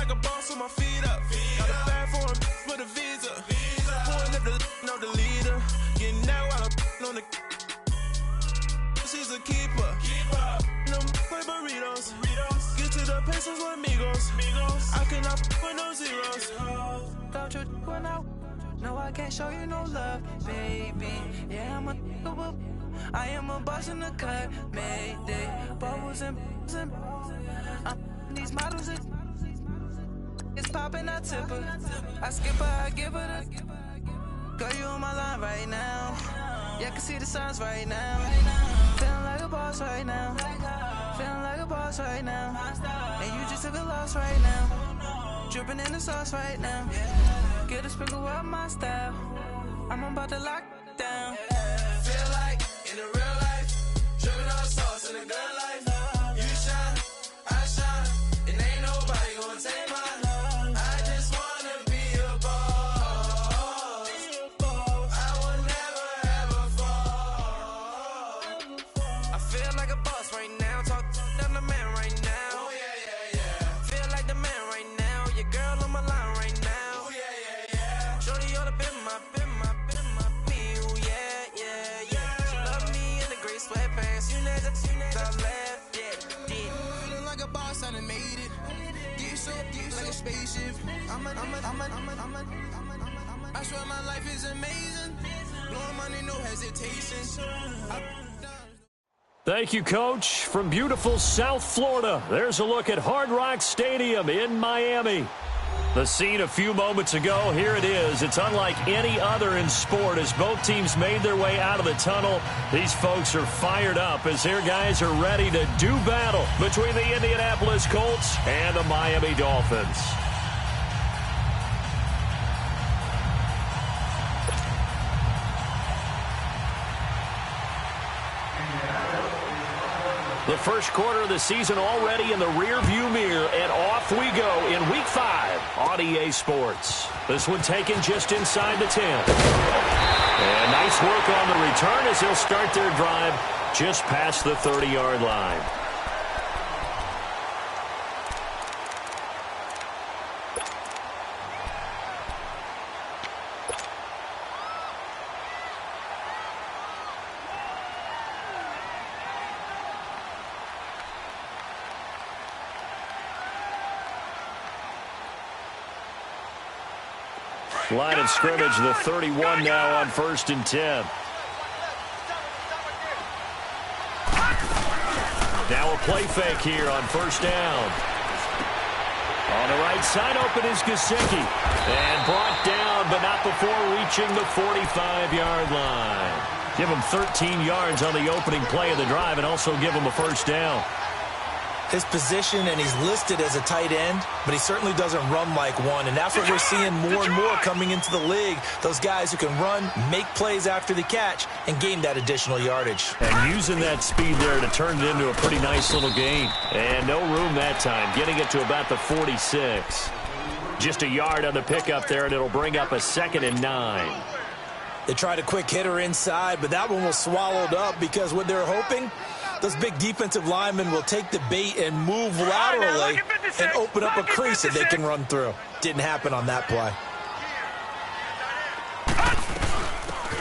like a boss with my feet up. Got a bag for him with a visa. Pulling up the leader. Getting that while I'm on the. She's a keeper. No play burritos. Get to the pesos with amigos. I cannot with no zeros. Don't you run out? No, I can't show you no love, baby. Yeah, I am a boss in the cut, Mayday. Bubbles and these models it's popping, I tip her. I skip her, I give her the. Girl, you on my line right now. Yeah, I can see the signs right now. Feeling like a boss right now. Feeling like a boss right now. And you just took a loss right now. Dripping in the sauce right now. Get a sprinkle up my style. I'm about to lock down. Feel like in the real life, dripping on sauce in the good life. You shine, I shine, and ain't nobody gonna take mine. I just wanna be a boss. I will never ever fall. I feel like a boss right now. Talk to the man right now. Oh yeah. Feel like the man right now. Your girl on my line right now. Oh yeah. Shorty oughta been my meal, yeah. She love me in the gray sweatpants. You never left, yeah. Feeling like a boss, I done made it. Get so like a spaceship. I swear my life is amazing. Blowing money, no hesitation. Thank you, Coach. From beautiful South Florida, there's a look at Hard Rock Stadium in Miami. The scene a few moments ago, here it is. It's unlike any other in sport as both teams made their way out of the tunnel. These folks are fired up as their guys are ready to do battle between the Indianapolis Colts and the Miami Dolphins. The first quarter of the season already in the rear-view mirror, and off we go in Week 5 on EA Sports. This one taken just inside the 10. And nice work on the return as they'll start their drive just past the 30-yard line. Line of scrimmage, the 31 now on 1st and 10. Now a play fake here on 1st down. On the right side, open is Gesicki. And brought down, but not before reaching the 45-yard line. Give him 13 yards on the opening play of the drive and also give him a 1st down. His position, and he's listed as a tight end, but he certainly doesn't run like one, and that's what we're seeing more and more coming into the league. Those guys who can run, make plays after the catch, and gain that additional yardage. And using that speed there to turn it into a pretty nice little gain. And no room that time, getting it to about the 46. Just a yard on the pickup there, and it'll bring up a 2nd and 9. They tried a quick hitter inside, but that one was swallowed up because what they're hoping, those big defensive linemen will take the bait and move laterally and open up a crease that they can run through. Didn't happen on that play.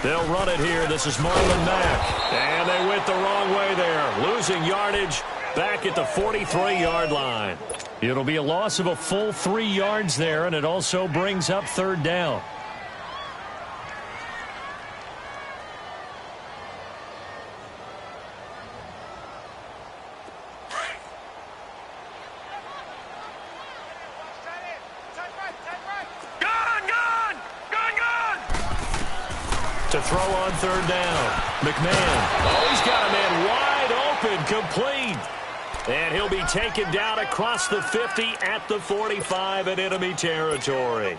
They'll run it here. This is Marlon Mack. And they went the wrong way there. Losing yardage back at the 43-yard line. It'll be a loss of a full 3 yards there, and it also brings up 3rd down. To throw on 3rd down. McMahon. Oh, he's got a man wide open, complete. And he'll be taken down across the 50 at the 45 in enemy territory.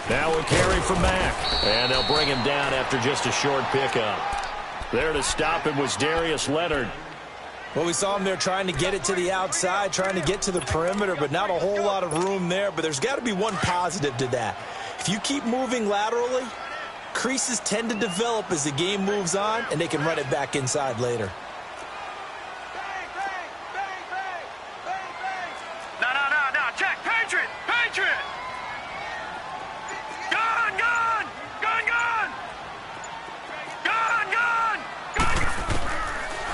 Now a carry from Mack. And they'll bring him down after just a short pickup. There to stop him was Darius Leonard. Well, we saw him there trying to get it to the outside, trying to get to the perimeter, but not a whole lot of room there. But there's got to be one positive to that. If you keep moving laterally, creases tend to develop as the game moves on, and they can run it back inside later. No, check, Patriot! Gone!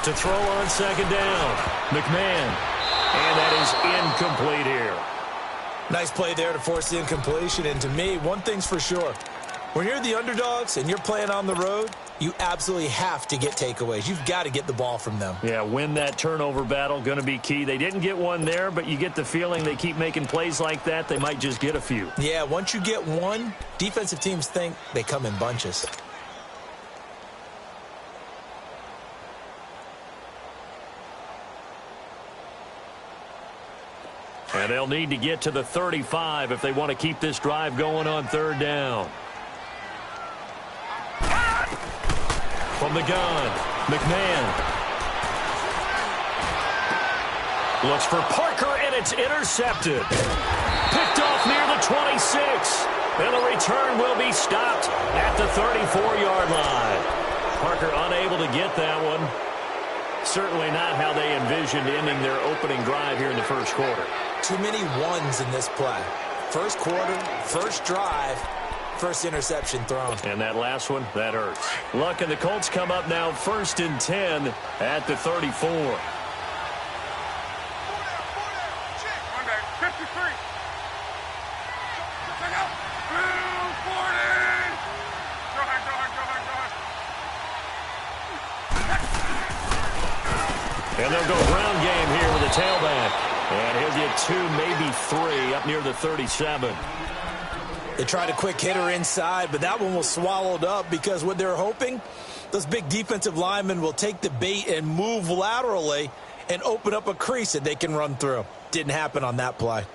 To throw on second down, McMahon. And that is incomplete here. Nice play there to force the incompletion. And to me, one thing's for sure. When you're the underdogs and you're playing on the road, you absolutely have to get takeaways. You've got to get the ball from them. Yeah, win that turnover battle, going to be key. They didn't get one there, but you get the feeling they keep making plays like that, they might just get a few. Yeah, once you get one, defensive teams think they come in bunches. And they'll need to get to the 35 if they want to keep this drive going on third down. From the gun, McMahon. Looks for Parker, and it's intercepted. Picked off near the 26. And the return will be stopped at the 34-yard line. Parker unable to get that one. Certainly not how they envisioned ending their opening drive here in the first quarter. Too many ones in this play. First quarter, first drive, first interception thrown. And that last one, that hurts. Luck and the Colts come up now 1st and 10 at the 34. 53. Check out. 40. Go ahead. And they'll go ground game here with a tailback. And he'll get 2, maybe 3 up near the 37. They tried a quick hitter inside, but that one was swallowed up because what they're hoping, those big defensive linemen will take the bait and move laterally and open up a crease that they can run through. Didn't happen on that play.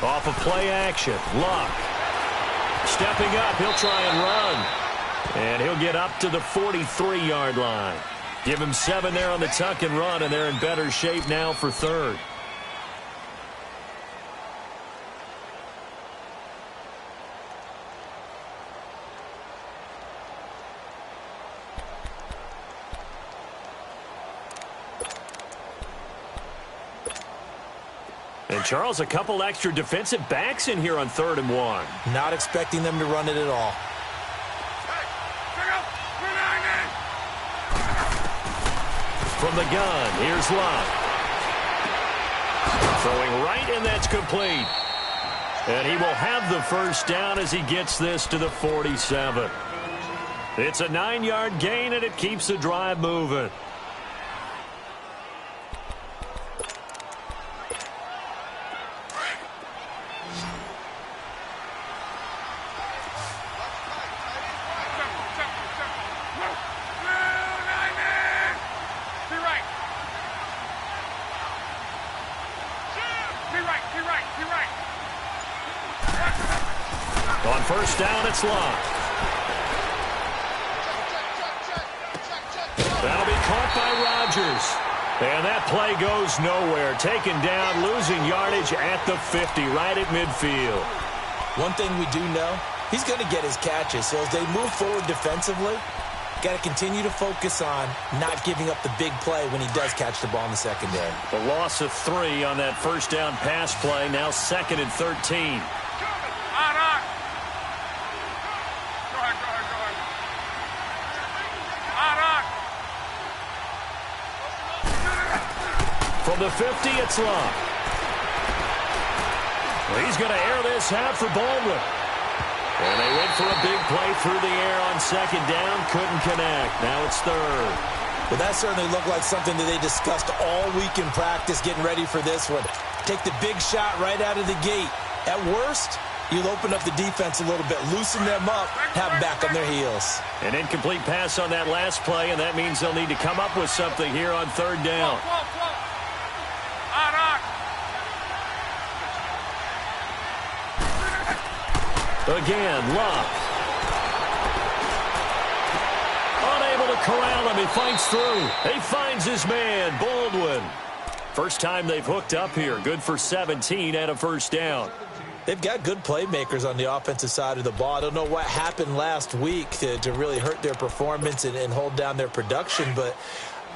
Off of play action, Luck. Stepping up, he'll try and run. And he'll get up to the 43-yard line. Give him 7 there on the tuck and run, and they're in better shape now for third. And Charles, a couple extra defensive backs in here on 3rd and 1. Not expecting them to run it at all. From the gun, here's Luck. Throwing right, and that's complete. And he will have the first down as he gets this to the 47. It's a 9-yard gain, and it keeps the drive moving. On first down, it's Luck. That'll be caught by Rodgers. And that play goes nowhere. Taken down, losing yardage at the 50, right at midfield. One thing we do know, he's going to get his catches. So as they move forward defensively, got to continue to focus on not giving up the big play when he does catch the ball in the secondary. The loss of 3 on that first down pass play, now 2nd and 13. From the 50, it's Luck. Well, he's going to air this out for Baldwin. And they went for a big play through the air on second down. Couldn't connect. Now it's 3rd. Well, that certainly looked like something that they discussed all week in practice getting ready for this one. Take the big shot right out of the gate. At worst, you'll open up the defense a little bit, loosen them up, have them back on their heels. An incomplete pass on that last play, and that means they'll need to come up with something here on third down. Again, Love. Unable to corral him. He fights through. He finds his man, Baldwin. First time they've hooked up here. Good for 17 and a first down. They've got good playmakers on the offensive side of the ball. I don't know what happened last week to really hurt their performance and hold down their production, but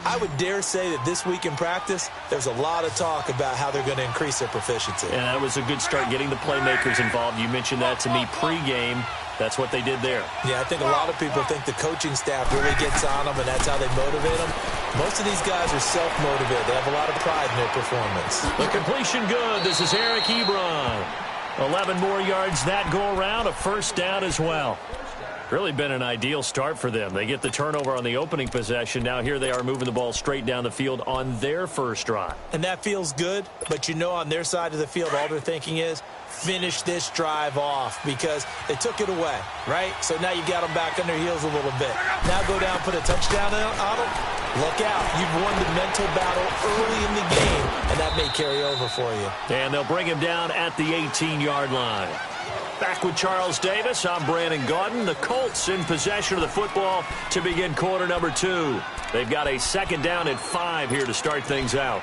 I would dare say that this week in practice, there's a lot of talk about how they're going to increase their proficiency. And that was a good start getting the playmakers involved. You mentioned that to me pregame. That's what they did there. Yeah, I think a lot of people think the coaching staff really gets on them, and that's how they motivate them. Most of these guys are self-motivated. They have a lot of pride in their performance. The completion good. This is Eric Ebron. 11 more yards that go around. A first down as well. Really been an ideal start for them. They get the turnover on the opening possession. Now here they are moving the ball straight down the field on their first drive. And that feels good, but you know on their side of the field all they're thinking is finish this drive off because they took it away, right? So now you've got them back on their heels a little bit. Now go down, put a touchdown on them. Look out. You've won the mental battle early in the game, and that may carry over for you. And they'll bring him down at the 18-yard line. Back with Charles Davis, I'm Brandon Gaudin. The Colts in possession of the football to begin quarter number 2. They've got a second down and 5 here to start things out.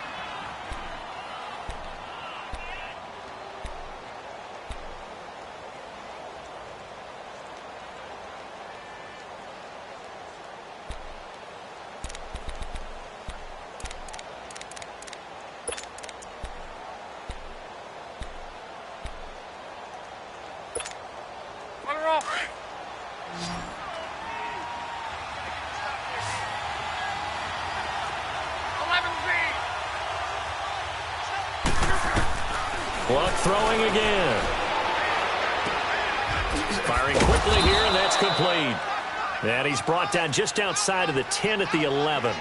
Clock throwing again. Firing quickly here, and that's complete. And he's brought down just outside of the 10 at the 11.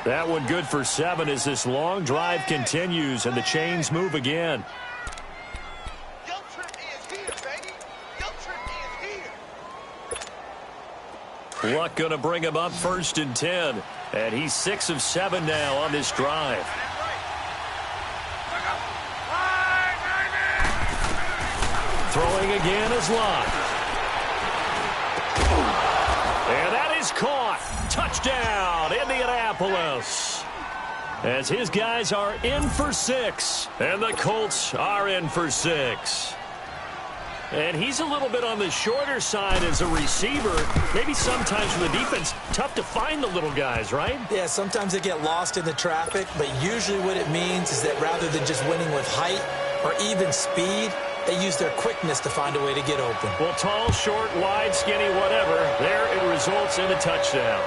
That one good for 7 as this long drive continues and the chains move again. Luck going to bring him up 1st and 10. And he's 6 of 7 now on this drive. Throwing again is Luck. And that is caught. Touchdown, Indianapolis. As his guys are in for 6. And the Colts are in for 6. And he's a little bit on the shorter side as a receiver. Maybe sometimes for the defense, tough to find the little guys, right? Yeah, sometimes they get lost in the traffic, but usually what it means is that rather than just winning with height or even speed, they use their quickness to find a way to get open. Well, tall, short, wide, skinny, whatever, there it results in a touchdown.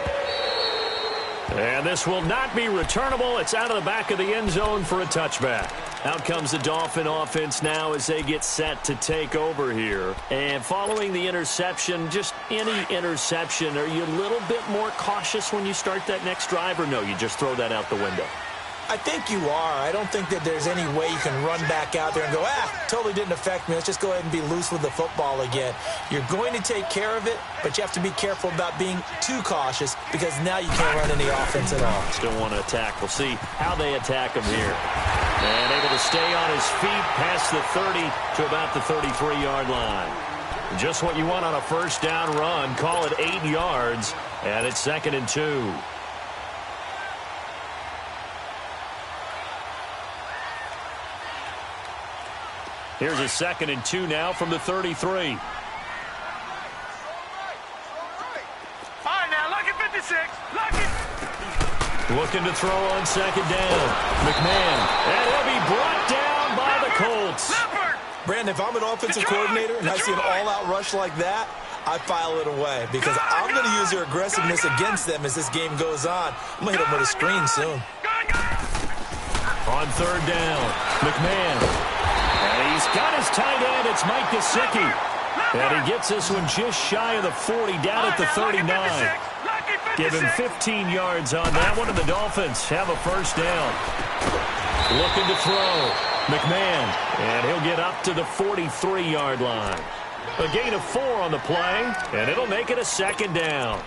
And this will not be returnable. It's out of the back of the end zone for a touchback. Out comes the Dolphin offense now as they get set to take over here. And following the interception, just any interception, are you a little bit more cautious when you start that next drive, or no, you just throw that out the window? I think you are. I don't think that there's any way you can run back out there and go, totally didn't affect me. Let's just go ahead and be loose with the football again. You're going to take care of it, but you have to be careful about being too cautious because now you can't run any offense at all. Still want to attack. We'll see how they attack him here. And able to stay on his feet past the 30 to about the 33-yard line. Just what you want on a first down run. Call it 8 yards, and it's 2nd and 2. Here's a 2nd and 2 now from the 33. All right, now, look at 56. Look at. Looking to throw on 2nd down. McMahon. And he'll be brought down by the Colts. Brandon, if I'm an offensive coordinator and I see an all-out rush like that, I file it away because I'm going to use their aggressiveness against them as this game goes on. I'm going to hit them with a screen soon. On 3rd down, McMahon. And he's got his tight end. It's Mike Gesicki. And he gets this one just shy of the 40, down at the 39. Give him 15 yards on that one, and the Dolphins have a first down. Looking to throw. McMahon, and he'll get up to the 43-yard line. A gain of 4 on the play, and it'll make it a second down.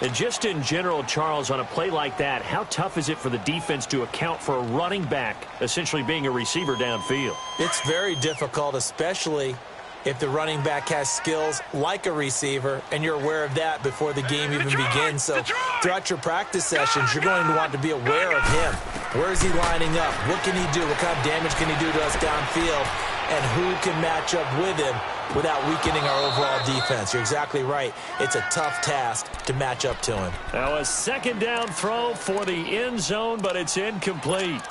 And just in general, Charles, on a play like that, how tough is it for the defense to account for a running back essentially being a receiver downfield? It's very difficult, especially if the running back has skills like a receiver, and you're aware of that before the game even begins. So throughout your practice sessions, you're going to want to be aware of him. Where is he lining up? What can he do? What kind of damage can he do to us downfield? And who can match up with him without weakening our overall defense? You're exactly right. It's a tough task to match up to him. Now a second down throw for the end zone, but it's incomplete.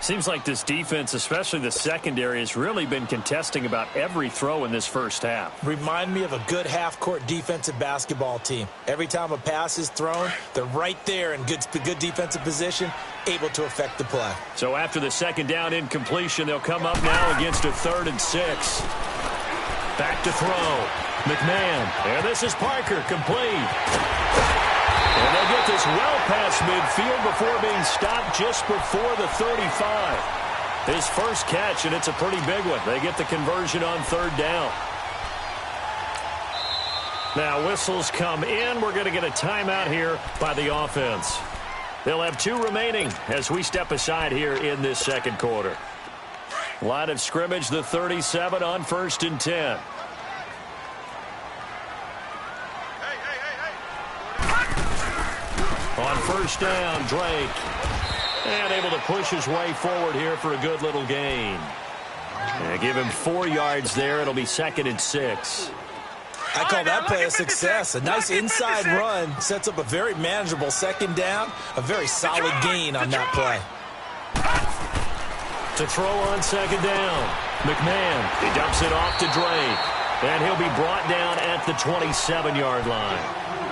Seems like this defense, especially the secondary, has really been contesting about every throw in this first half. Remind me of a good half-court defensive basketball team. Every time a pass is thrown, they're right there in good defensive position, able to affect the play. So after the second down incompletion, they'll come up now against a 3rd and 6. Back to throw. McMahon. And this is Parker, complete. And they'll get this well past midfield before being stopped just before the 35. His first catch, and it's a pretty big one. They get the conversion on 3rd down. Now whistles come in. We're going to get a timeout here by the offense. They'll have 2 remaining as we step aside here in this second quarter. Line of scrimmage, the 37 on 1st and 10. On 1st down, Drake. And able to push his way forward here for a good little gain. And give him 4 yards there. It'll be 2nd and 6. I call that play a success. A nice inside run sets up a very manageable 2nd down. A very solid gain on that play. To throw on 2nd down. McMahon, he dumps it off to Drake. And he'll be brought down at the 27-yard line.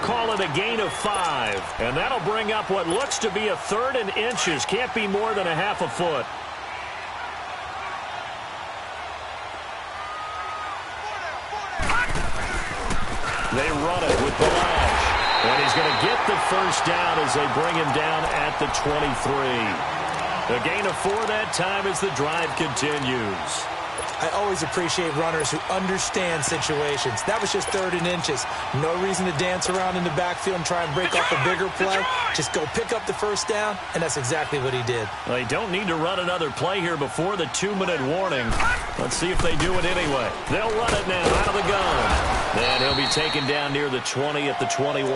Call it a gain of 5. And that'll bring up what looks to be a 3rd and inches. Can't be more than a half a foot. They run it with Balazs. And he's going to get the first down as they bring him down at the 23. A gain of 4 that time as the drive continues. I always appreciate runners who understand situations. That was just 3rd and inches. No reason to dance around in the backfield and try and break off a bigger play. Just go pick up the first down, and that's exactly what he did. They don't need to run another play here before the 2-minute warning. Let's see if they do it anyway. They'll run it now out of the gun. And he'll be taken down near the 20 at the 21.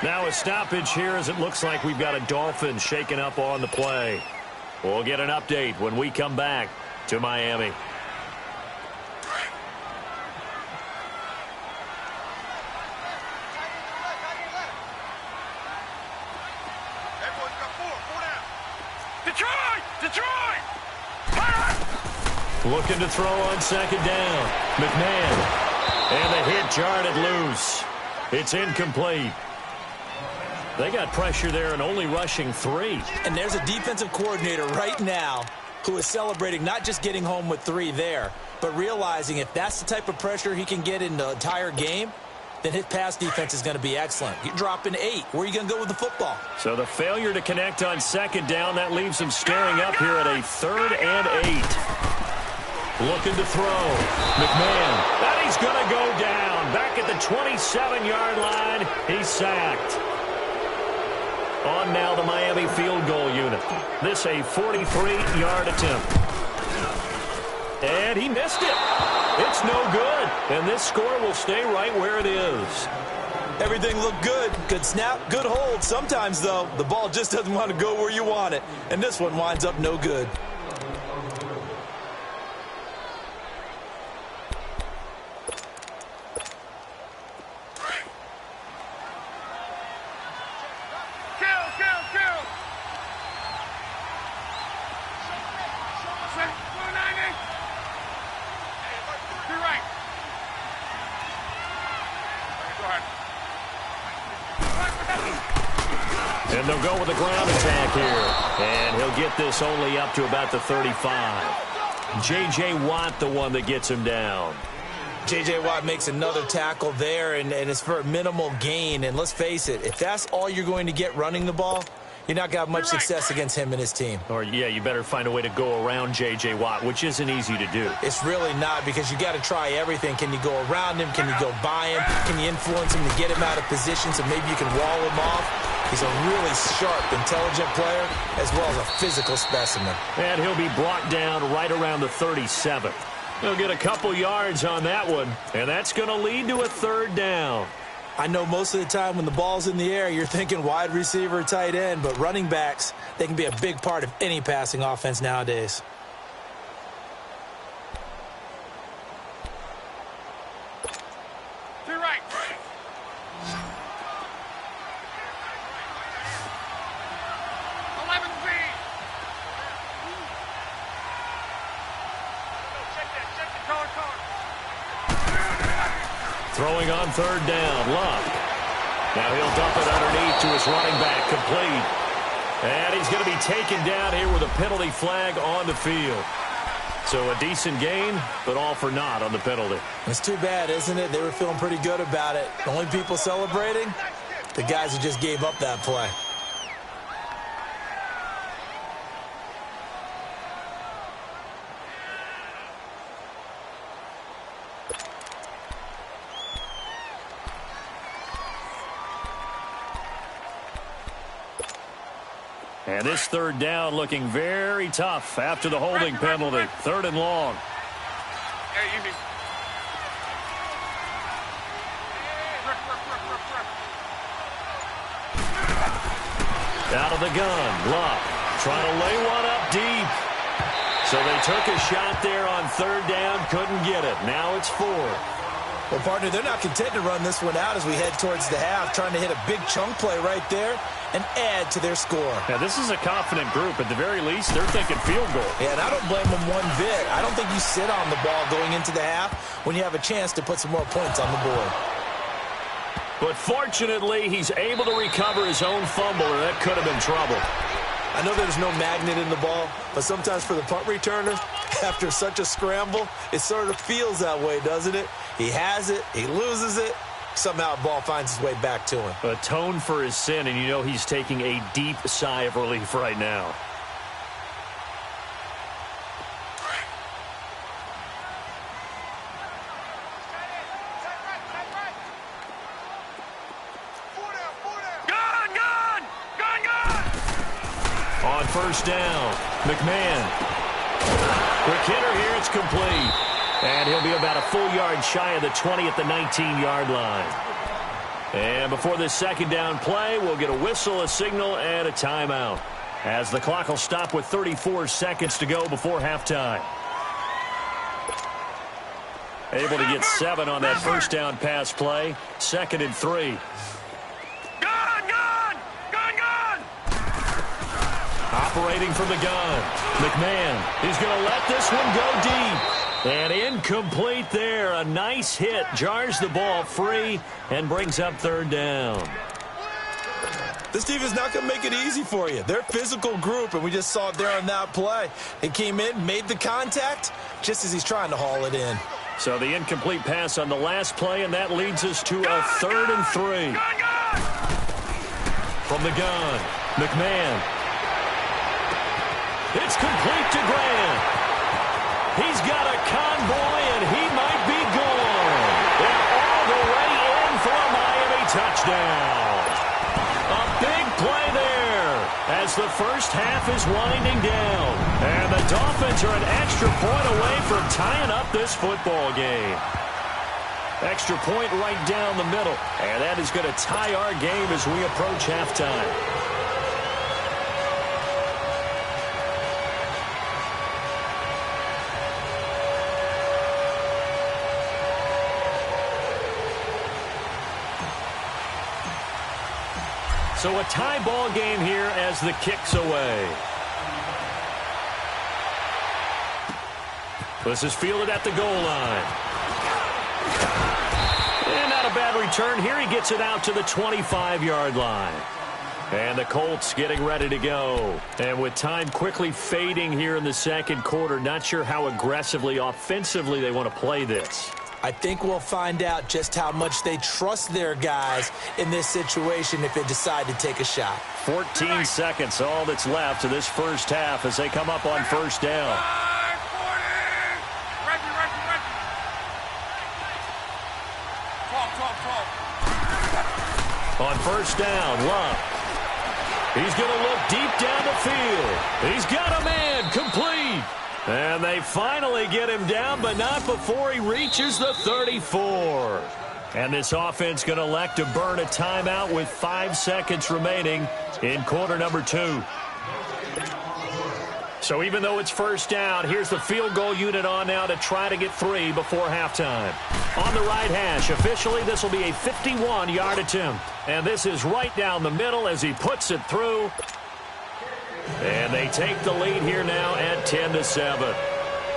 Now a stoppage here as it looks like we've got a Dolphin shaken up on the play. We'll get an update when we come back to Miami. Detroit! Looking to throw on 2nd down. McMahon. And the hit jarred loose. It's incomplete. They got pressure there and only rushing 3. And there's a defensive coordinator right now who is celebrating not just getting home with 3 there, but realizing if that's the type of pressure he can get in the entire game, then his pass defense is going to be excellent. You're dropping 8. Where are you going to go with the football? So the failure to connect on 2nd down, that leaves him staring up here at a 3rd and 8. Looking to throw. McMahon. And he's going to go down. Back at the 27-yard line. He's sacked. On now the Miami field goal unit. This a 43-yard attempt. And he missed it. It's no good. And this score will stay right where it is. Everything looked good. Good snap, good hold. Sometimes, though, the ball just doesn't want to go where you want it. And this one winds up no good. And they'll go with a ground attack here. And he'll get this only up to about the 35. J.J. Watt, the one that gets him down. J.J. Watt makes another tackle there, and it's for a minimal gain. And let's face it, if that's all you're going to get running the ball, You're not got much success against him and his team. Or, yeah, you better find a way to go around J.J. Watt, which isn't easy to do. It's really not, because you got to try everything. Can you go around him? Can you go by him? Can you influence him to get him out of position so maybe you can wall him off? He's a really sharp, intelligent player, as well as a physical specimen. And he'll be brought down right around the 37. He'll get a couple yards on that one, and that's going to lead to a third down. I know most of the time when the ball's in the air, you're thinking wide receiver, tight end, but running backs, they can be a big part of any passing offense nowadays. To your right. 11 feet. Check the color. Throwing on third down, Love. Now he'll dump it underneath to his running back, complete. And he's going to be taken down here with a penalty flag on the field. So a decent gain, but all for naught on the penalty. It's too bad, isn't it? They were feeling pretty good about it. The only people celebrating, the guys who just gave up that play. And this third down looking very tough after the holding penalty. Third and long. Hey, easy. Out of the gun, Love trying to lay one up deep. So they took a shot there on third down, couldn't get it. Now it's 4. Well, partner, they're not content to run this one out as we head towards the half, trying to hit a big chunk play right there and add to their score. Now, this is a confident group. At the very least, they're thinking field goal. Yeah, and I don't blame them one bit. I don't think you sit on the ball going into the half when you have a chance to put some more points on the board. But fortunately, he's able to recover his own fumble, or that could have been trouble. I know there's no magnet in the ball, but sometimes for the punt returner, after such a scramble, it sort of feels that way, doesn't it? He has it, he loses it, somehow the ball finds its way back to him. Atone for his sin, and you know he's taking a deep sigh of relief right now. On first down, McMahon. Quick hitter here, it's complete. And he'll be about a full yard shy of the 20 at the 19-yard line. And before this second down play, we'll get a whistle, a signal, and a timeout, as the clock will stop with 34 seconds to go before halftime. Able to get 7 on that first down pass play. 2nd and 3. Operating from the gun, McMahon. He's going to let this one go deep. And incomplete there. A nice hit. Jars the ball free and brings up third down. This team is not going to make it easy for you. They're a physical group, and we just saw it there on that play. They came in, made the contact, just as he's trying to haul it in. So the incomplete pass on the last play, and that leads us to a 3rd and 3. From the gun, McMahon. It's complete to Grant. He's got a convoy, and he might be gone. They're all the way in for a Miami touchdown. A big play there as the first half is winding down. And the Dolphins are an extra point away from tying up this football game. Extra point right down the middle. And that is going to tie our game as we approach halftime. So a tie ball game here as the kick's away. This is fielded at the goal line. And not a bad return here. He gets it out to the 25-yard line. And the Colts getting ready to go. And with time quickly fading here in the second quarter, not sure how aggressively, offensively they want to play this. I think we'll find out just how much they trust their guys in this situation if they decide to take a shot. 14 seconds, all that's left of this first half as they come up on first down. On first down, Love. He's going to look deep down the field. He's got a man, complete. And they finally get him down, but not before he reaches the 34. And this offense going to elect to burn a timeout with 5 seconds remaining in quarter number 2. So even though it's first down, here's the field goal unit on now to try to get 3 before halftime. On the right hash, officially this will be a 51-yard attempt. And this is right down the middle as he puts it through. And they take the lead here now at 10-7.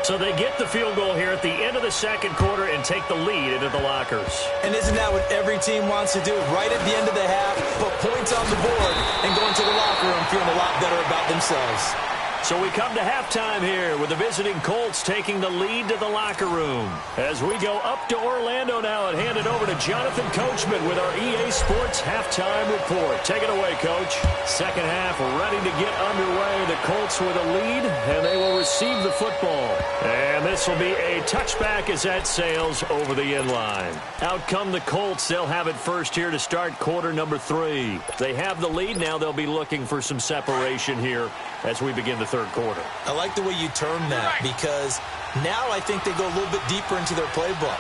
So they get the field goal here at the end of the second quarter and take the lead into the lockers. And isn't that what every team wants to do? Right at the end of the half, put points on the board and go into the locker room feeling a lot better about themselves. So we come to halftime here with the visiting Colts taking the lead to the locker room. As we go up to Orlando now and hand it over to Jonathan Coachman with our EA Sports Halftime Report. Take it away, Coach. Second half ready to get underway. The Colts with a lead, and they will receive the football. And this will be a touchback as that sails over the inline. Out come the Colts. They'll have it first here to start quarter number 3. They have the lead. Now they'll be looking for some separation here as we begin the third quarter. I like the way you term that because now I think they go a little bit deeper into their playbook.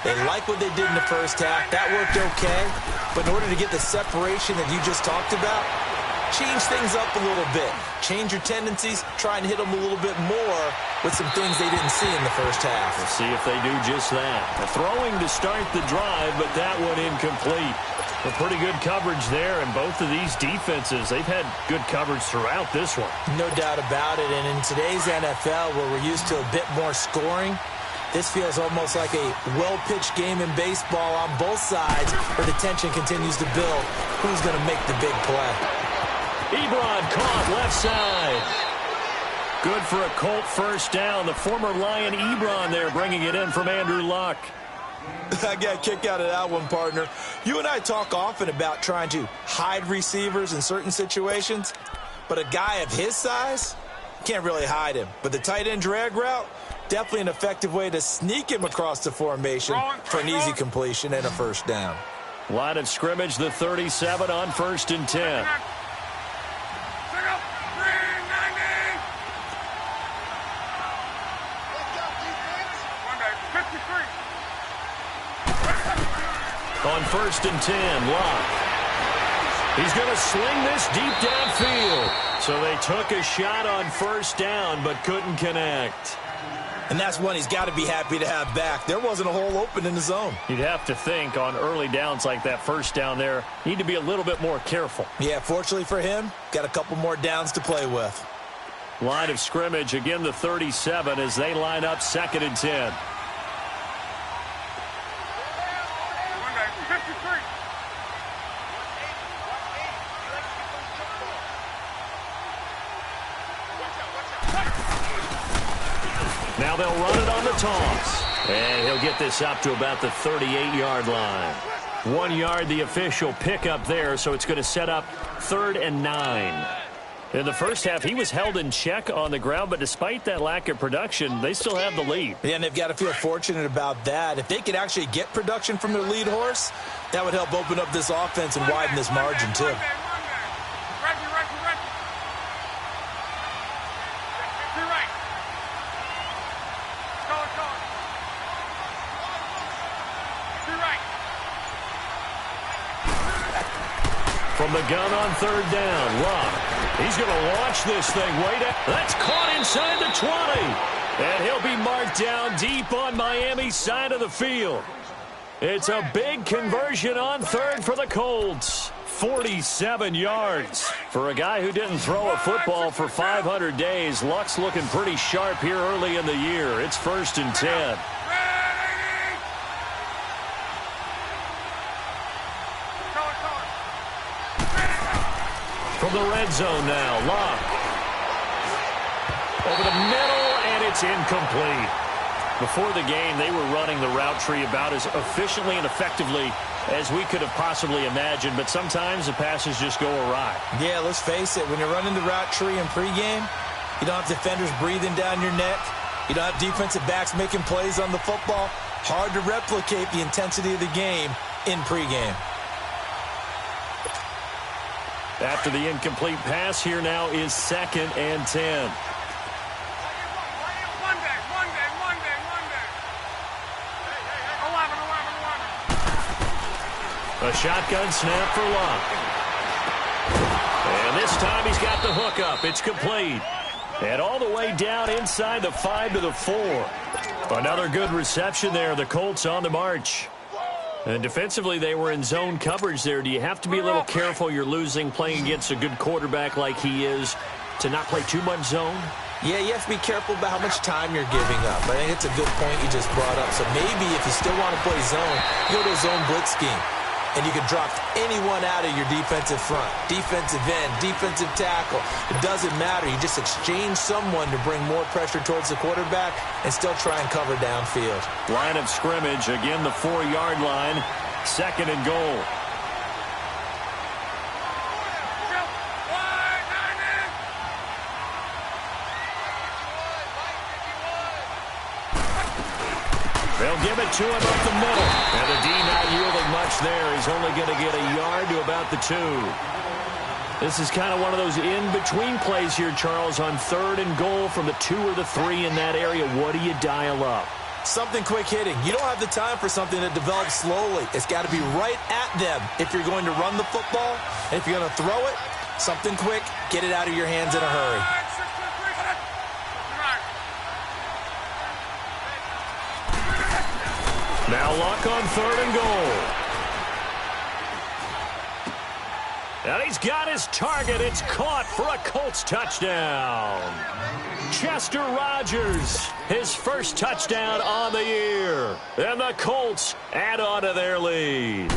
They like what they did in the first half. That worked okay. But in order to get the separation that you just talked about, change things up a little bit. Change your tendencies. Try and hit them a little bit more with some things they didn't see in the first half. We'll see if they do just that. A throwing to start the drive, but that one incomplete. A pretty good coverage there, and both of these defenses, they've had good coverage throughout this one. No doubt about it, and in today's NFL, where we're used to a bit more scoring, this feels almost like a well-pitched game in baseball on both sides where the tension continues to build. Who's going to make the big play? Ebron caught left side. Good for a Colt first down. The former Lion Ebron there bringing it in from Andrew Luck. I got a kick out of that one, partner. You and I talk often about trying to hide receivers in certain situations, but a guy of his size, can't really hide him. But the tight end drag route, definitely an effective way to sneak him across the formation for an easy completion and a first down. Line of scrimmage, the 37 on first and 10. On first and 10, Locke. He's going to sling this deep downfield. So they took a shot on first down, but couldn't connect. And that's one he's got to be happy to have back. There wasn't a hole open in the zone. You'd have to think on early downs like that first down there, need to be a little bit more careful. Yeah, fortunately for him, got a couple more downs to play with. Line of scrimmage, again the 37 as they line up second and 10. Now they'll run it on the toss. And he'll get this up to about the 38-yard line. 1 yard, the official pickup there, so it's going to set up 3rd and 9. In the first half, he was held in check on the ground, but despite that lack of production, they still have the lead. Yeah, and they've got to feel fortunate about that. If they could actually get production from their lead horse, that would help open up this offense and widen this margin, too. From the gun on 3rd down, Locke. He's going to launch this thing way down. That's caught inside the 20. And he'll be marked down deep on Miami's side of the field. It's a big conversion on 3rd for the Colts. 47 yards. For a guy who didn't throw a football for 500 days, Luck's looking pretty sharp here early in the year. It's 1st and 10. From the red zone now, Locke. Over the middle, and it's incomplete. Before the game, they were running the route tree about as efficiently and effectively as we could have possibly imagined, but sometimes the passes just go awry. Yeah, let's face it. When you're running the route tree in pregame, you don't have defenders breathing down your neck. You don't have defensive backs making plays on the football. Hard to replicate the intensity of the game in pregame. After the incomplete pass, here now is 2nd and 10. A shotgun snap for Locke. And this time he's got the hook up. It's complete. And all the way down inside the 5 to the 4. Another good reception there. The Colts on the march. And defensively, they were in zone coverage there. Do you have to be a little careful you're losing playing against a good quarterback like he is to not play too much zone? Yeah, you have to be careful about how much time you're giving up. I think it's a good point you just brought up. So maybe if you still want to play zone, you go to a zone blitz scheme. And you can drop anyone out of your defensive front, defensive end, defensive tackle. It doesn't matter. You just exchange someone to bring more pressure towards the quarterback and still try and cover downfield. Line of scrimmage, again the 4-yard line, 2nd and goal. They'll give it to him up the middle. And the D not yielding much there. He's only going to get a yard to about the 2. This is kind of one of those in-between plays here, Charles, on 3rd and goal from the 2 or the 3 in that area. What do you dial up? Something quick hitting. You don't have the time for something that develops slowly. It's got to be right at them if you're going to run the football. And if you're going to throw it, something quick, get it out of your hands in a hurry. Now Luck on 3rd and goal. And he's got his target. It's caught for a Colts touchdown. Chester Rogers, his first touchdown on the year. And the Colts add on to their lead.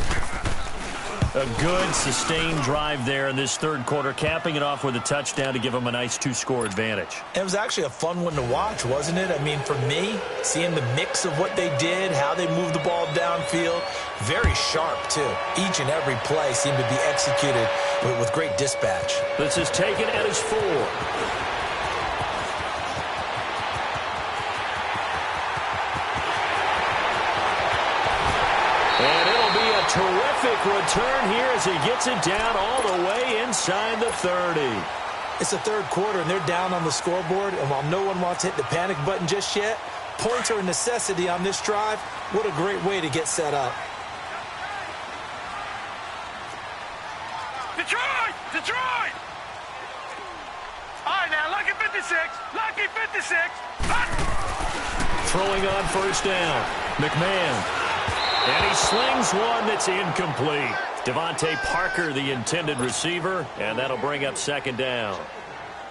A good, sustained drive there in this 3rd quarter, capping it off with a touchdown to give them a nice 2-score advantage. It was actually a fun one to watch, wasn't it? I mean, for me, seeing the mix of what they did, how they moved the ball downfield, very sharp, too. Each and every play seemed to be executed with great dispatch. This is taken at his 4. And it'll be a terrific return here as he gets it down all the way inside the 30. It's the 3rd quarter, and they're down on the scoreboard, and while no one wants to hit the panic button just yet, points are a necessity on this drive. What a great way to get set up. Detroit! Detroit! All right, now, lucky 56. Lucky 56. Throwing on 1st down. McMahon. And he slings one that's incomplete. Devontae Parker, the intended receiver, and that'll bring up 2nd down.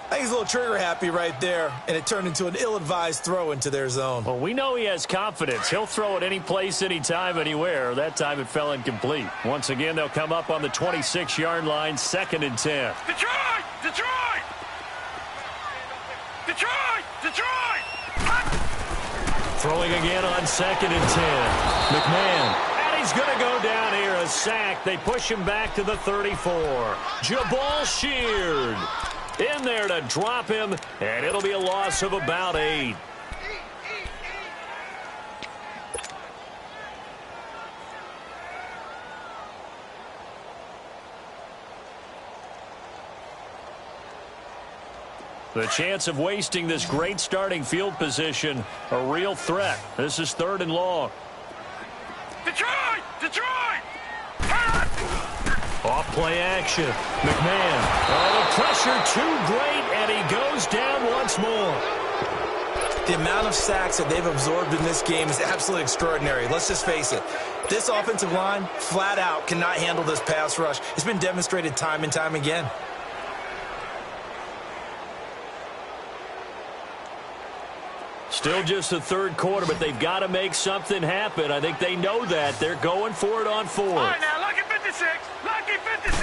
I think he's a little trigger happy right there, and it turned into an ill-advised throw into their zone. Well, we know he has confidence. He'll throw it any place, anytime, anywhere. That time it fell incomplete. Once again, they'll come up on the 26-yard line, 2nd and 10. Detroit! Detroit! Detroit! Detroit! Throwing again on 2nd and 10. McMahon. And he's going to go down here, a sack. They push him back to the 34. Jabal Sheard in there to drop him, and it'll be a loss of about 8. The chance of wasting this great starting field position, a real threat. This is 3rd and long. Detroit! Detroit! Off play action. McMahon. Oh, the pressure too great, and he goes down once more. The amount of sacks that they've absorbed in this game is absolutely extraordinary. Let's just face it. This offensive line, flat out, cannot handle this pass rush. It's been demonstrated time and time again. Still just the 3rd quarter, but they've got to make something happen. I think they know that. They're going for it on 4th. All right, now, lucky 56. Lucky 56.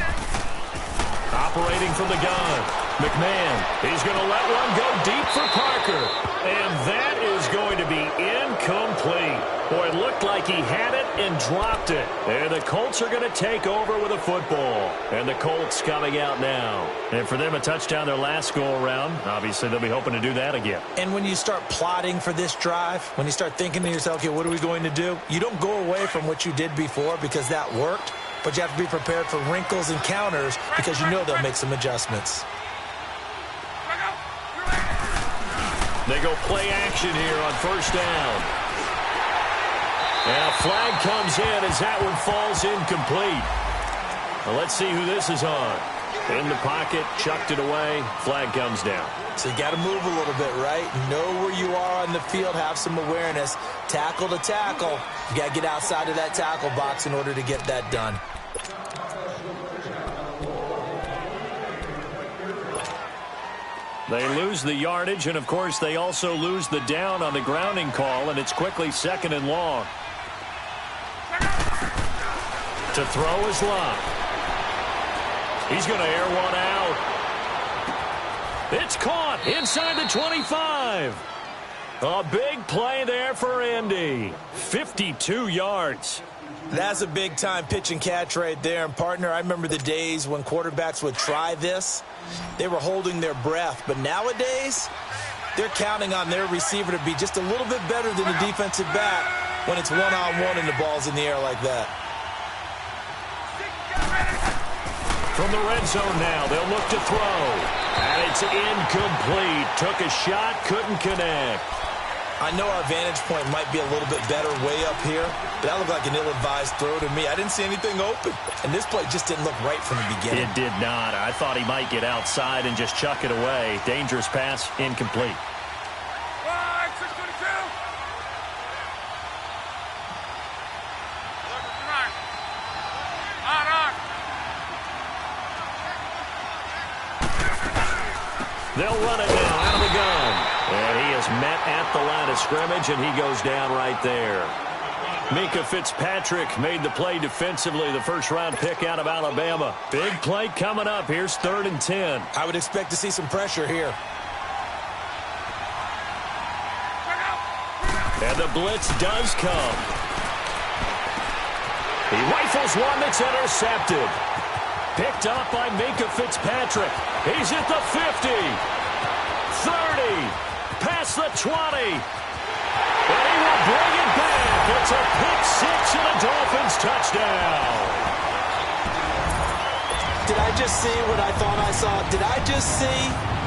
operating from the gun. McMahon, he's going to let one go deep for Parker. And that is going to be incomplete. Boy, it looked like he had it and dropped it. And the Colts are going to take over with a football. And the Colts coming out now. And for them, a touchdown their last go-around. Obviously, they'll be hoping to do that again. And when you start plotting for this drive, when you start thinking to yourself, okay, what are we going to do? You don't go away from what you did before because that worked. But you have to be prepared for wrinkles and counters because you know they'll make some adjustments. They go play action here on first down. And a flag comes in as that one falls incomplete. Well, let's see who this is on. In the pocket, chucked it away, flag comes down. So you got to move a little bit, right? Know where you are on the field, have some awareness. Tackle to tackle. You got to get outside of that tackle box in order to get that done. They lose the yardage, and, of course, they also lose the down on the grounding call, and it's quickly second and long. To throw is Locke. He's going to air one out. It's caught inside the 25. A big play there for Indy. 52 yards. That's a big-time pitch and catch right there. And, partner, I remember the days when quarterbacks would try this. They were holding their breath. But nowadays, they're counting on their receiver to be just a little bit better than the defensive back when it's one-on-one and the ball's in the air like that. From the red zone now, they'll look to throw. And it's incomplete. Took a shot, couldn't connect. I know our vantage point might be a little bit better way up here, but that looked like an ill-advised throw to me. I didn't see anything open, and this play just didn't look right from the beginning. It did not. I thought he might get outside and just chuck it away. Dangerous pass, incomplete. They'll run it now out of the gun. And he is met at the line of scrimmage, and he goes down right there. Minkah Fitzpatrick made the play defensively, the first-round pick out of Alabama. Big play coming up. Here's 3rd and 10. I would expect to see some pressure here. And the blitz does come. He rifles one that's intercepted. Picked up by Minkah Fitzpatrick. He's at the 50, 30, past the 20. And he will bring it back. It's a pick-6 and a Dolphins touchdown. Did I just see what I thought I saw? Did I just see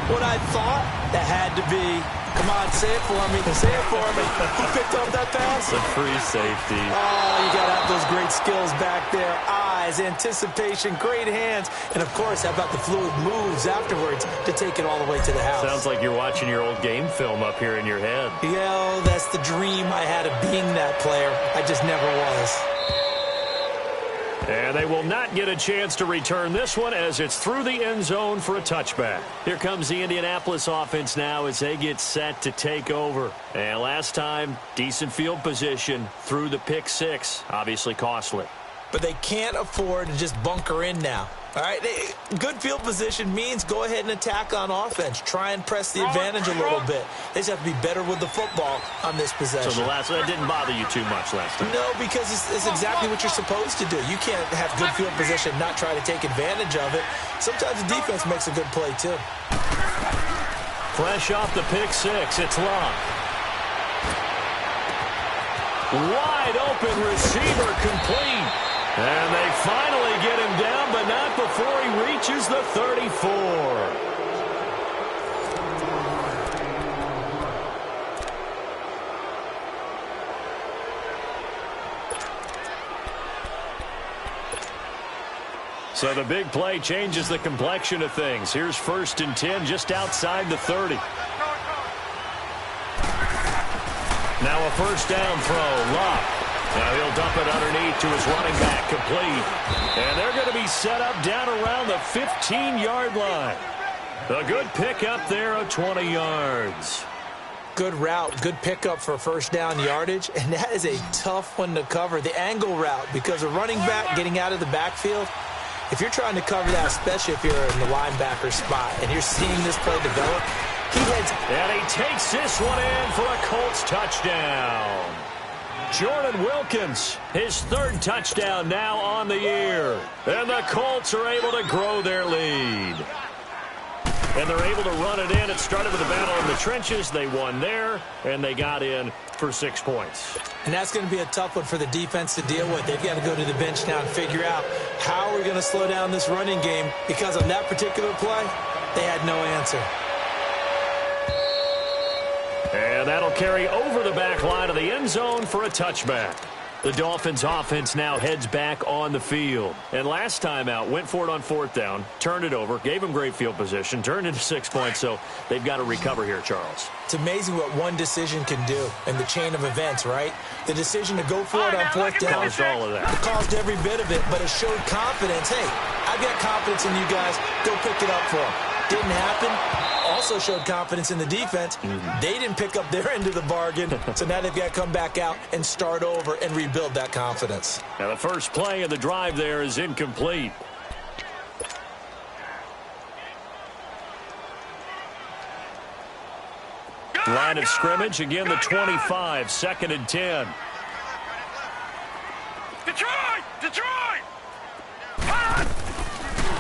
what I thought? That had to be. Come on, say it for me. Say it for me. Who picked up that pass? It's a free safety. Oh, you got to have those great skills back there. Eyes, anticipation, great hands. And, of course, how about the fluid moves afterwards to take it all the way to the house? Sounds like you're watching your old game film up here in your head. Yeah, that's the dream I had of being that player. I just never was. And they will not get a chance to return this one as it's through the end zone for a touchback. Here comes the Indianapolis offense now as they get set to take over. And last time, decent field position through the pick-6. Obviously costly. But they can't afford to just bunker in now. All right, good field position means go ahead and attack on offense. Try and press the advantage a little bit. They just have to be better with the football on this possession. So that didn't bother you too much last time? No, because it's exactly what you're supposed to do. You can't have good field position, not try to take advantage of it. Sometimes the defense makes a good play, too. Fresh off the pick-6, it's Locke. Wide open receiver complete. And they finally get him down, but not before he reaches the 34. So the big play changes the complexion of things. Here's 1st and 10 just outside the 30. Now a first down throw, Locke. Now he'll dump it underneath to his running back, complete. And they're going to be set up down around the 15-yard line. A good pickup there of 20 yards. Good route, good pickup for first down yardage, and that is a tough one to cover. The angle route, because a running back getting out of the backfield, If you're trying to cover that, especially if you're in the linebacker spot, and you're seeing this play develop, he heads. And he takes this one in for a Colts touchdown. Jordan Wilkins, his third touchdown now on the year. And the Colts are able to grow their lead. And they're able to run it in. It started with a battle in the trenches. They won there, and they got in for 6 points. And that's going to be a tough one for the defense to deal with. They've got to go to the bench now and figure out how we're going to slow down this running game, because on that particular play, they had no answer. And that'll carry over the back line of the end zone for a touchback. The Dolphins offense now heads back on the field. And last time out, went for it on 4th down, turned it over, gave them great field position, turned into 6 points, so they've got to recover here, Charles. It's amazing what one decision can do in the chain of events, right? The decision to go for it on 4th down caused all of that. It caused every bit of it, but it showed confidence. Hey, I've got confidence in you guys. Go pick it up for them. Didn't happen. Also showed confidence in the defense. They didn't pick up their end of the bargain, so now they've got to come back out and start over and rebuild that confidence. Now the first play of the drive there is incomplete. Line of scrimmage, again the 25, 2nd and 10. Detroit!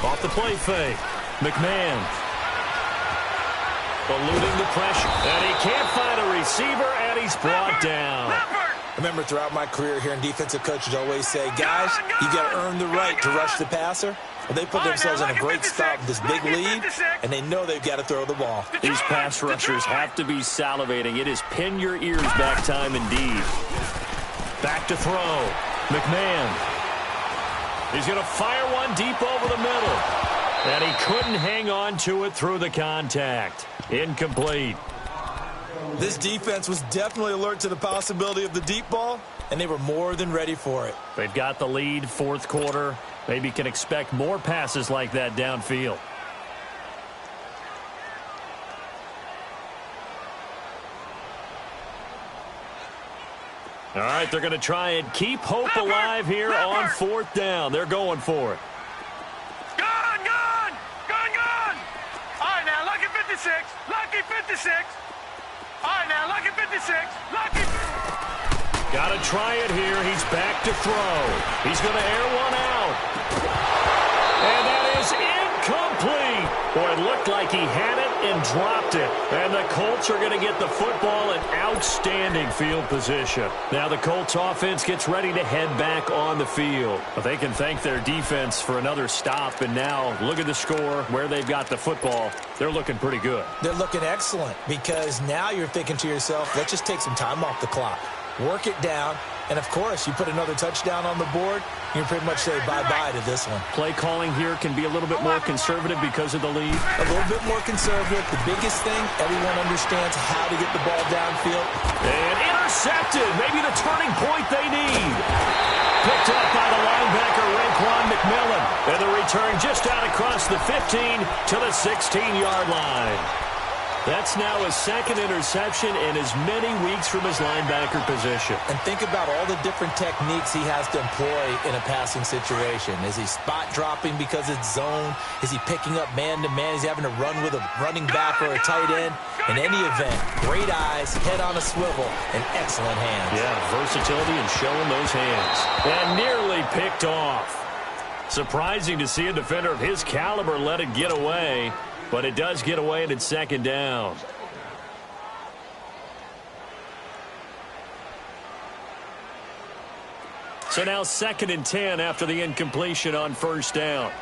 Off the play fake. McMahon eluding the pressure. And he can't find a receiver, and he's brought down. Remember, throughout my career here in defensive coaches always say, guys, you got to earn the right to rush the passer. Well, they put themselves in a great spot with this big lead, and they know they've got to throw the ball. These pass rushers have to be salivating. It is pin your ears back time indeed. Back to throw. McMahon. He's going to fire one deep over the middle. And he couldn't hang on to it through the contact. Incomplete. This defense was definitely alert to the possibility of the deep ball, and they were more than ready for it. They've got the lead, 4th quarter. Maybe can expect more passes like that downfield. All right, they're going to try and keep hope alive here on 4th down. They're going for it. Gone! All right, now, lucky 56. Lucky 56. All right, now, lucky 56. Lucky. Got to try it here. He's back to throw. He's going to air one out. And that is incomplete. Boy, it looked like he had it and dropped it. And the Colts are going to get the football in outstanding field position. Now the Colts offense gets ready to head back on the field. But they can thank their defense for another stop. And now look at the score, where they've got the football. They're looking pretty good. They're looking excellent, because now you're thinking to yourself, let's just take some time off the clock. Work it down, and of course, you put another touchdown on the board, you can pretty much say bye-bye to this one. Play calling here can be a little bit more conservative because of the lead. A little bit more conservative. The biggest thing, everyone understands how to get the ball downfield. And intercepted. Maybe the turning point they need. Picked up by the linebacker, Raekwon McMillan. And the return just out across the 15 to the 16-yard line. That's now his 2nd interception in as many weeks from his linebacker position. And think about all the different techniques he has to employ in a passing situation. Is he spot dropping because it's zone? Is he picking up man-to-man? Is he having to run with a running back or a tight end? In any event, great eyes, head on a swivel, and excellent hands. Yeah, versatility and showing those hands. And nearly picked off. Surprising to see a defender of his caliber let it get away. But it does get away, and it's 2nd down. So now 2nd and 10 after the incompletion on 1st down.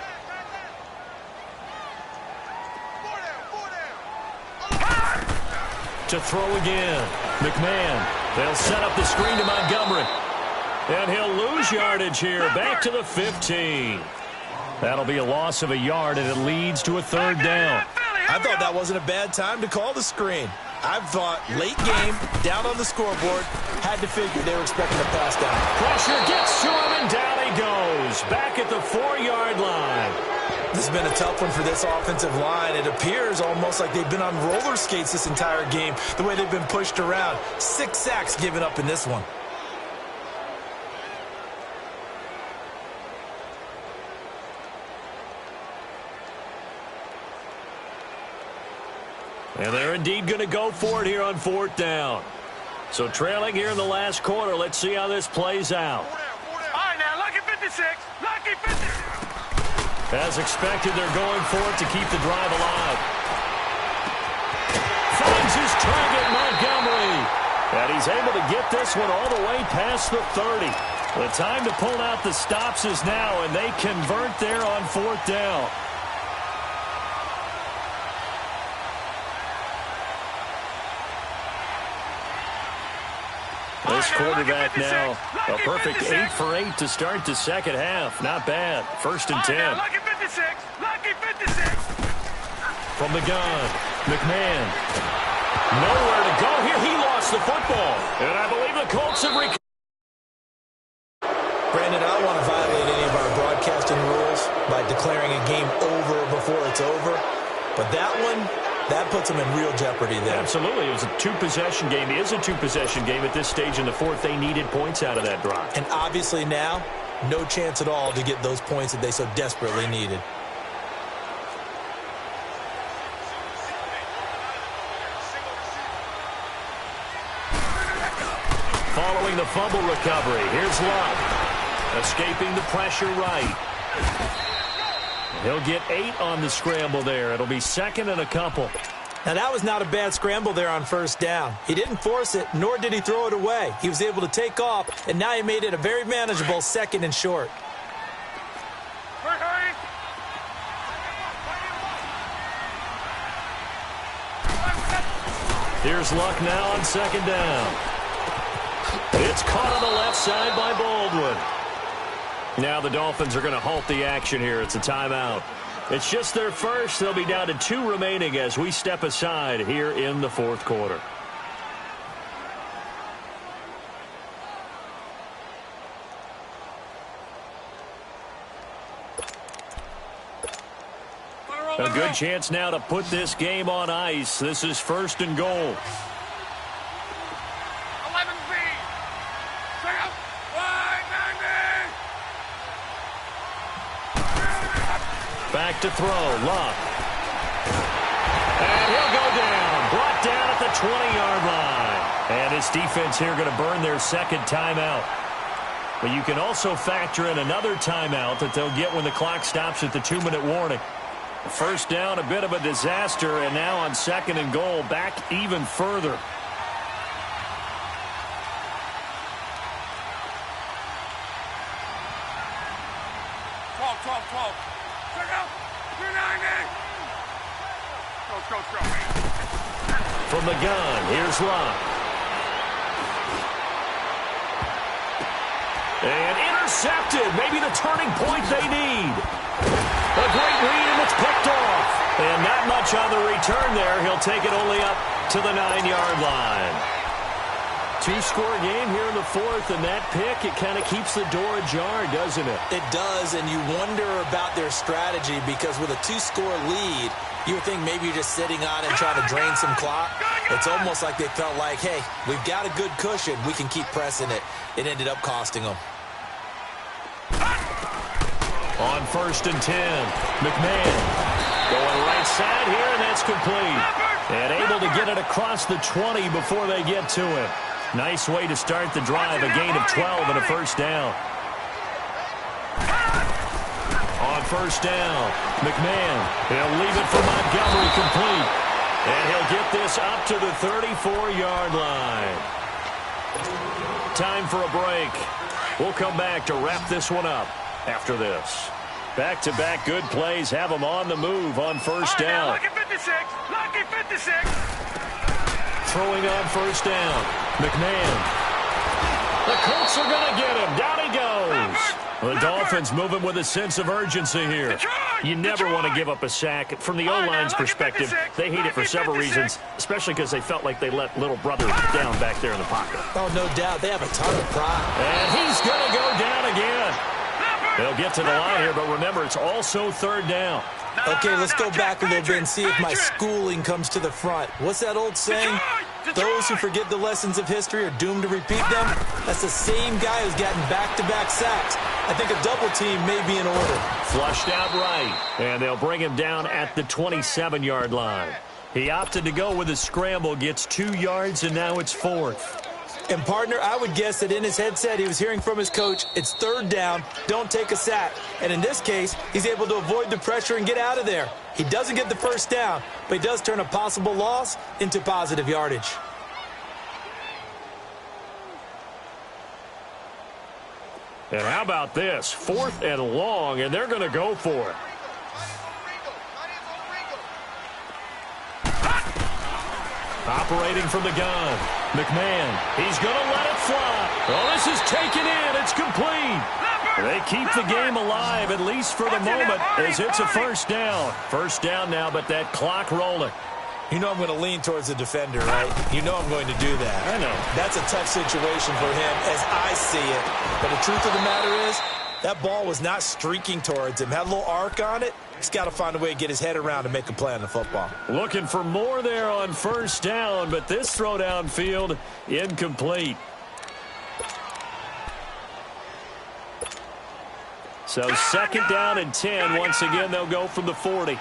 To throw again. McMahon. They'll set up the screen to Montgomery. And he'll lose yardage here. Back to the 15. That'll be a loss of a yard, and it leads to a 3rd down. I thought that wasn't a bad time to call the screen. I thought late game, down on the scoreboard, had to figure they were expecting a pass down. Pressure gets to him, and down he goes. Back at the 4-yard line. This has been a tough one for this offensive line. It appears almost like they've been on roller skates this entire game, the way they've been pushed around. 6 sacks given up in this one. And they're indeed going to go for it here on 4th down. So trailing here in the last quarter. Let's see how this plays out. All right, now, lucky 56. Lucky 56. As expected, they're going for it to keep the drive alive. Finds his target, Montgomery. And he's able to get this one all the way past the 30. The time to pull out the stops is now, and they convert there on 4th down. This quarterback now, a perfect 8 for 8 to start the second half. Not bad. 1st and 10. Lucky 56. Lucky 56. From the gun, McMahon. Nowhere to go here. He lost the football. And I believe the Colts have recovered. Brandon, I don't want to violate any of our broadcasting rules by declaring a game over before it's over. But that one, that puts them in real jeopardy there. Absolutely. It was a 2-possession game. It is a 2-possession game at this stage in the 4th. They needed points out of that drive. And obviously now, no chance at all to get those points that they so desperately needed. Following the fumble recovery, here's Luck. Escaping the pressure right. He'll get 8 on the scramble there. It'll be 2nd and a couple. Now, that was not a bad scramble there on 1st down. He didn't force it, nor did he throw it away. He was able to take off, and now he made it a very manageable 2nd and short. Here's Luck now on 2nd down. It's caught on the left side by Baldwin. Now the Dolphins are going to halt the action here. It's a timeout. It's just their first. They'll be down to 2 remaining as we step aside here in the 4th quarter. A good chance now to put this game on ice. This is 1st and goal. 11B. Back to throw. Luck. And he'll go down. Brought down at the 20-yard line. And his defense here going to burn their 2nd timeout. But you can also factor in another timeout that they'll get when the clock stops at the 2-minute warning. 1st down, a bit of a disaster, and now on 2nd and goal, back even further. From the gun, here's Luck. And intercepted. Maybe the turning point they need. A great read, and it's picked off. And not much on the return there. He'll take it only up to the 9-yard line. 2-score game here in the 4th, and that pick, it kind of keeps the door ajar, doesn't it? It does, and you wonder about their strategy because with a 2-score lead, you would think maybe you're just sitting on it and trying to drain some clock. It's almost like they felt like, hey, we've got a good cushion. We can keep pressing it. It ended up costing them. On 1st and 10, McMahon going right side here, and that's complete. And able to get it across the 20 before they get to it. Nice way to start the drive, a gain of 12 and a 1st down. On 1st down, McMahon, he'll leave it for Montgomery complete. And he'll get this up to the 34-yard line. Time for a break. We'll come back to wrap this one up after this. Back-to-back good plays have them on the move on 1st down. Lucky 56. Lucky 56. Throwing on 1st down. McMahon. The Colts are going to get him. Down he goes. The Dolphins moving with a sense of urgency here. You never want to give up a sack. From the O-line's perspective, they hate it for several reasons, especially because they felt like they let little brother down back there in the pocket. Oh, no doubt. They have a ton of pride. And he's going to go down again. They'll get to the line here, but remember, it's also 3rd down. Okay, let's go back a little bit and see if my schooling comes to the front. What's that old saying? Those who forget the lessons of history are doomed to repeat them. That's the same guy who's gotten back-to-back sacks. I think a double team may be in order. Flushed out right, and they'll bring him down at the 27-yard line. He opted to go with a scramble, gets 2 yards, and now it's 4th. And, partner, I would guess that in his headset he was hearing from his coach, it's 3rd down, don't take a sack. And in this case, he's able to avoid the pressure and get out of there. He doesn't get the 1st down, but he does turn a possible loss into positive yardage. And how about this? 4th and long, and they're going to go for it. Operating from the gun. McMahon, he's going to let it fly. Oh, this is taken in. It's complete. They keep the game alive, at least for the moment, as it's a 1st down. 1st down now, but that clock rolling. You know I'm going to lean towards the defender, right? You know I'm going to do that. I know. That's a tough situation for him as I see it. But the truth of the matter is, that ball was not streaking towards him. Had a little arc on it. He's got to find a way to get his head around and make a play on the football. Looking for more there on 1st down, but this throw downfield incomplete. So 2nd down and 10. Once again, they'll go from the 40.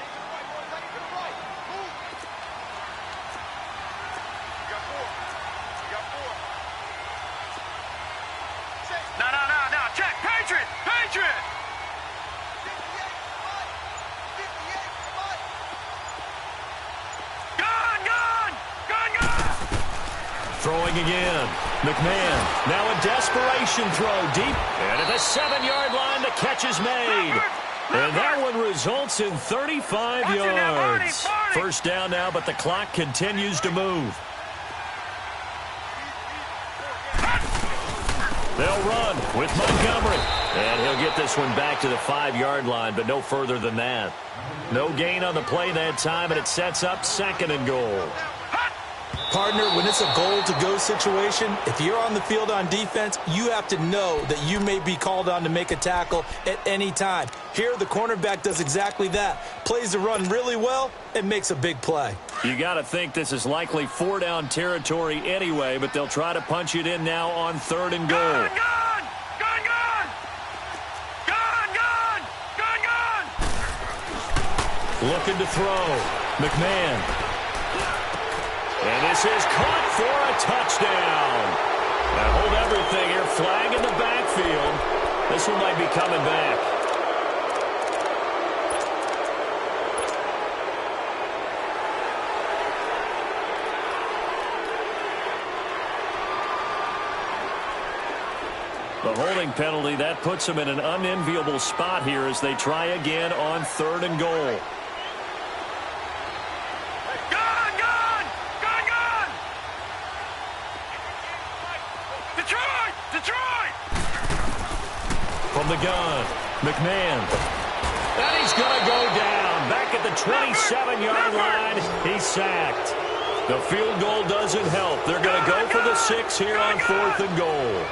No, check, Patriot! Gun! Throwing again. McMahon, now a desperation throw deep. And at the 7-yard line, the catch is made. And that one results in 35 yards. 1st down now, but the clock continues to move. They'll run with Montgomery. And he'll get this one back to the 5-yard line, but no further than that. No gain on the play that time, and it sets up 2nd and goal. Partner, when it's a goal-to-go situation, if you're on the field on defense, you have to know that you may be called on to make a tackle at any time. Here, the cornerback does exactly that. Plays the run really well and makes a big play. You got to think this is likely 4-down territory anyway, but they'll try to punch it in now on 3rd and goal. Gun! Looking to throw. McMahon. And this is caught for a touchdown. Now hold everything here. Flag in the backfield. This one might be coming back. The holding penalty, that puts them in an unenviable spot here as they try again on 3rd and goal. Detroit! From the gun, McMahon. And he's going to go down. Back at the 27-yard line, he's sacked. The field goal doesn't help. They're going to go for the 6 here on 4th and goal.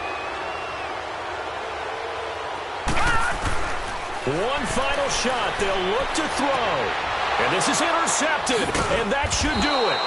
One final shot. They'll look to throw. And this is intercepted. And that should do it.